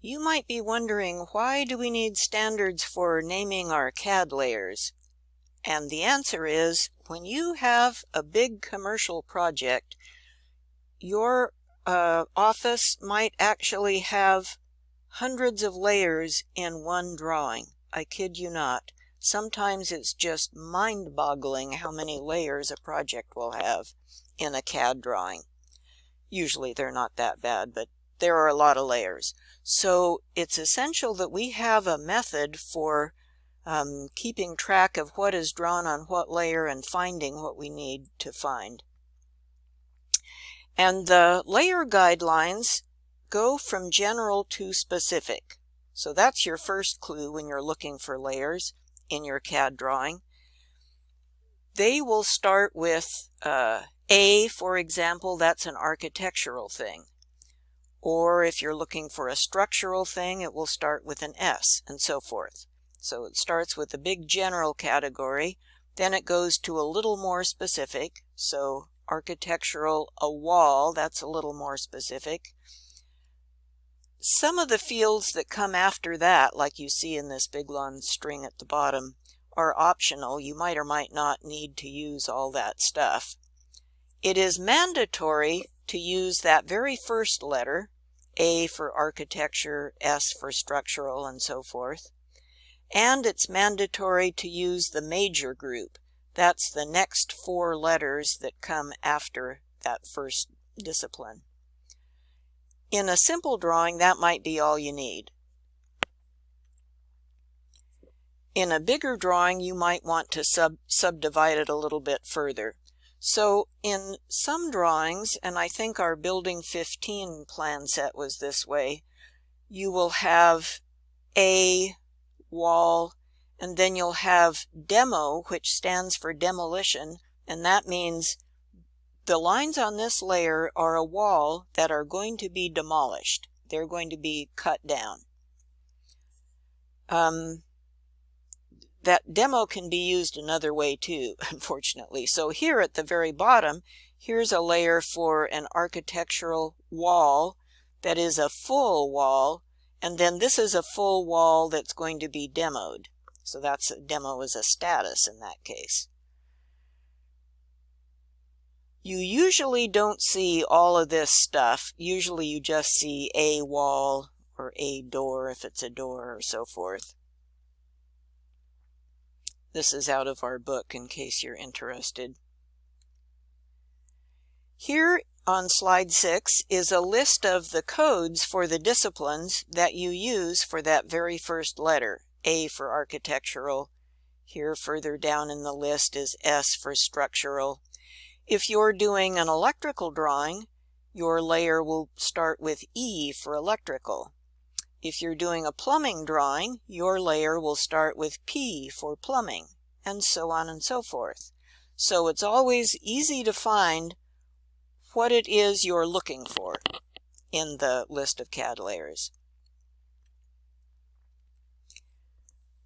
You might be wondering, why do we need standards for naming our CAD layers? And the answer is, when you have a big commercial project, your office might actually have hundreds of layers in one drawing. I kid you not. Sometimes it's just mind-boggling how many layers a project will have in a CAD drawing. Usually they're not that bad, but there are a lot of layers. So it's essential that we have a method for keeping track of what is drawn on what layer and finding what we need to find. And the layer guidelines go from general to specific. So that's your first clue when you're looking for layers in your CAD drawing. They will start with A, for example, that's an architectural thing. Or if you're looking for a structural thing, it will start with an S, and so forth. So it starts with a big general category, then it goes to a little more specific. So architectural, a wall, that's a little more specific. Some of the fields that come after that, like you see in this big long string at the bottom, are optional. You might or might not need to use all that stuff. It is mandatory to use that very first letter, A for architecture, S for structural, and so forth. And it's mandatory to use the major group. That's the next 4 letters that come after that first discipline. In a simple drawing, that might be all you need. In a bigger drawing, you might want to subdivide it a little bit further. So in some drawings, and I think our Building 15 plan set was this way, you will have A, wall, and then you'll have demo, which stands for demolition, and that means the lines on this layer are a wall that are going to be demolished. They're going to be cut down. That demo can be used another way too, unfortunately. So here at the very bottom, here's a layer for an architectural wall that is a full wall, and then this is a full wall that's going to be demoed. So that's a demo as a status in that case. You usually don't see all of this stuff. Usually you just see a wall or a door if it's a door or so forth. This is out of our book in case you're interested. Here on slide 6 is a list of the codes for the disciplines that you use for that very first letter, A for architectural. Here further down in the list is S for structural. If you're doing an electrical drawing, your layer will start with E for electrical. If you're doing a plumbing drawing, your layer will start with P for plumbing, and so on and so forth. So it's always easy to find what it is you're looking for in the list of CAD layers.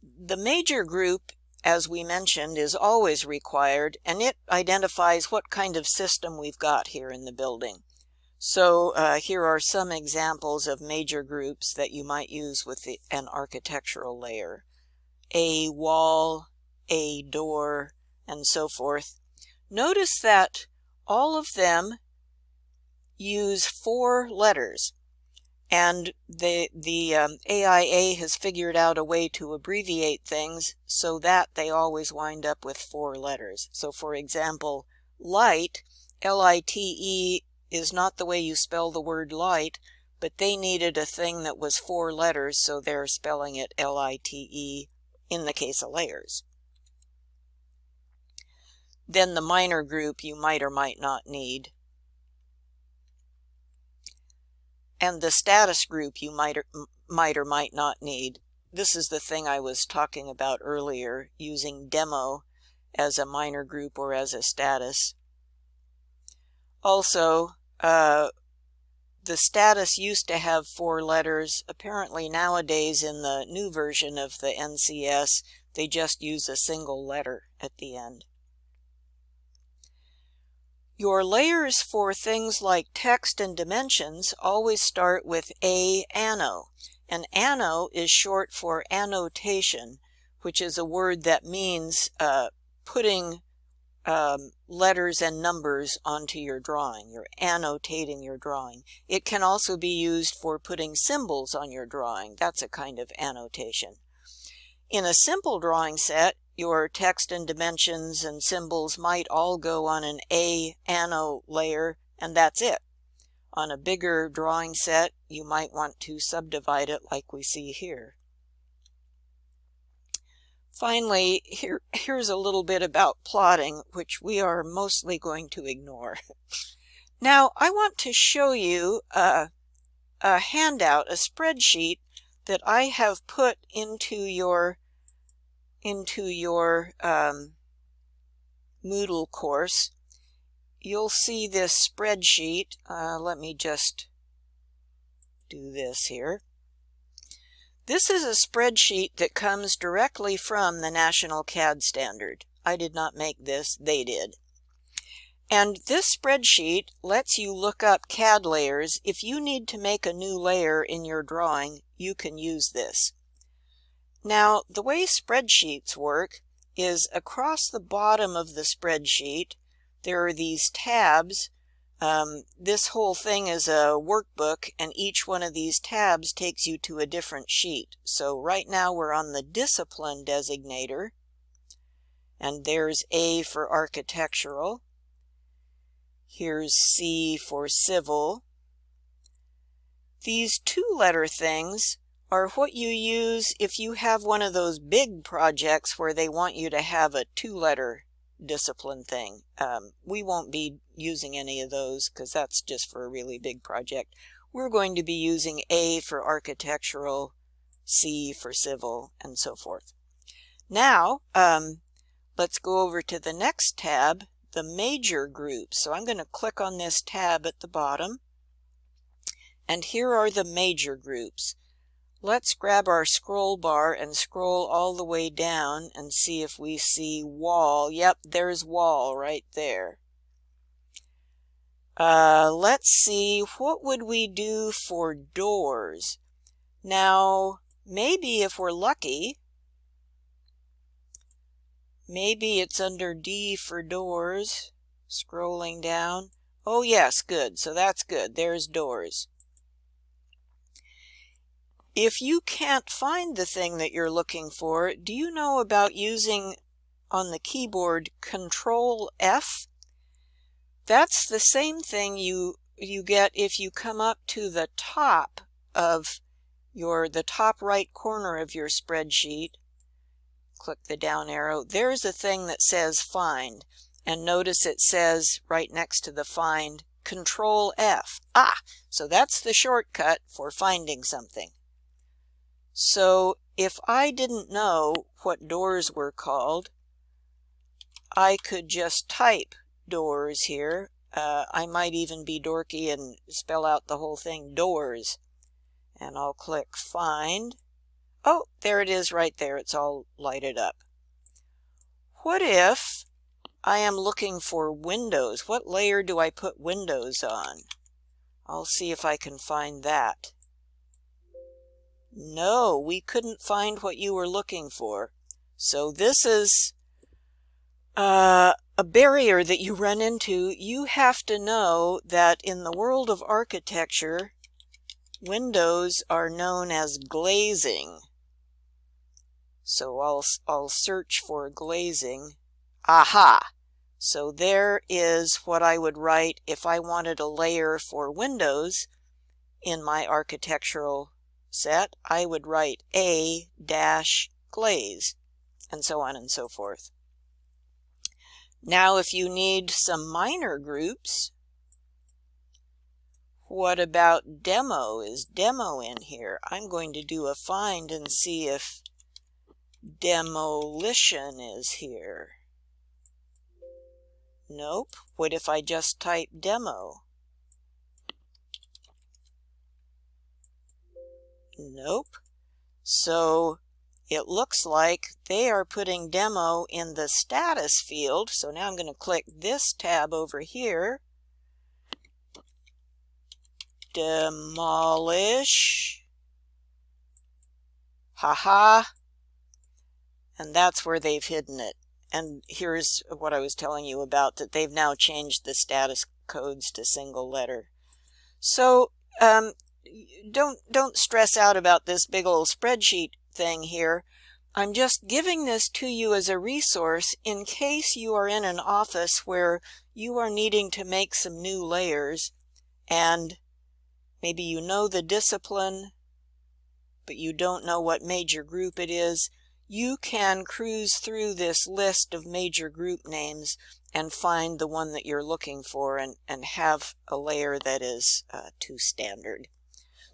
The major group, as we mentioned, is always required, and it identifies what kind of system we've got here in the building. So here are some examples of major groups that you might use with an architectural layer. A wall, a door, and so forth. Notice that all of them use 4 letters, and the AIA has figured out a way to abbreviate things so that they always wind up with 4 letters. So for example, light, L-I-T-E, is not the way you spell the word light, but they needed a thing that was 4 letters, so they're spelling it L-I-T-E in the case of layers. Then the minor group you might or might not need. And the status group you might or might not need. This is the thing I was talking about earlier, using demo as a minor group or as a status. Also, the status used to have 4 letters. Apparently nowadays in the new version of the NCS, they just use a single letter at the end. Your layers for things like text and dimensions always start with A ANO, And anno is short for annotation, which is a word that means putting letters and numbers onto your drawing. You're annotating your drawing. It can also be used for putting symbols on your drawing. That's a kind of annotation. In a simple drawing set, your text and dimensions and symbols might all go on an anno layer, and that's it. On a bigger drawing set, you might want to subdivide it like we see here. Finally, here's a little bit about plotting, which we are mostly going to ignore. Now, I want to show you a handout, a spreadsheet that I have put into your Moodle course. You'll see this spreadsheet. Let me just do this here. This is a spreadsheet that comes directly from the National CAD Standard. I did not make this, they did. And this spreadsheet lets you look up CAD layers. If you need to make a new layer in your drawing, you can use this. Now, the way spreadsheets work is across the bottom of the spreadsheet, there are these tabs. This whole thing is a workbook, and each one of these tabs takes you to a different sheet. So right now we're on the discipline designator, and there's A for architectural. Here's C for civil. These two-letter things are what you use if you have one of those big projects where they want you to have a two-letter discipline thing. We won't be using any of those because that's just for a really big project. We're going to be using A for architectural, C for civil, and so forth. Now, let's go over to the next tab, the major groups. So I'm going to click on this tab at the bottom, and here are the major groups. Let's grab our scroll bar and scroll all the way down and see if we see wall. Yep, there's wall right there. Let's see, what would we do for doors? Now, maybe if we're lucky, maybe it's under D for doors, scrolling down. Oh yes, good, so that's good, there's doors. If you can't find the thing that you're looking for, do you know about using on the keyboard Control F? That's the same thing you get if you come up to the top of the top right corner of your spreadsheet. Click the down arrow. There's a thing that says Find, and notice it says right next to the Find Control F. So that's the shortcut for finding something. So if I didn't know what doors were called, I could just type doors here. I might even be dorky and spell out the whole thing, doors. And I'll click Find. Oh, there it is right there. It's all lighted up. What if I am looking for windows? What layer do I put windows on? I'll see if I can find that. No, we couldn't find what you were looking for. So this is a barrier that you run into. You have to know that in the world of architecture, windows are known as glazing. So I'll search for glazing. Aha! So there is what I would write if I wanted a layer for windows in my architectural set. I would write A-glaze, and so on and so forth. Now if you need some minor groups, what about demo? Is demo in here? I'm going to do a find and see if demolition is here. Nope. What if I just type demo? Nope. So it looks like they are putting demo in the status field. So now I'm going to click this tab over here. Demolish. Haha, and that's where they've hidden it. And here's what I was telling you about, that they've now changed the status codes to single letter. So don't stress out about this big old spreadsheet thing here. I'm just giving this to you as a resource in case you are in an office where you are needing to make some new layers, and maybe you know the discipline, but you don't know what major group it is. You can cruise through this list of major group names and find the one that you're looking for, and have a layer that is too standard.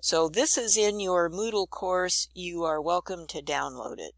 So this is in your Moodle course. You are welcome to download it.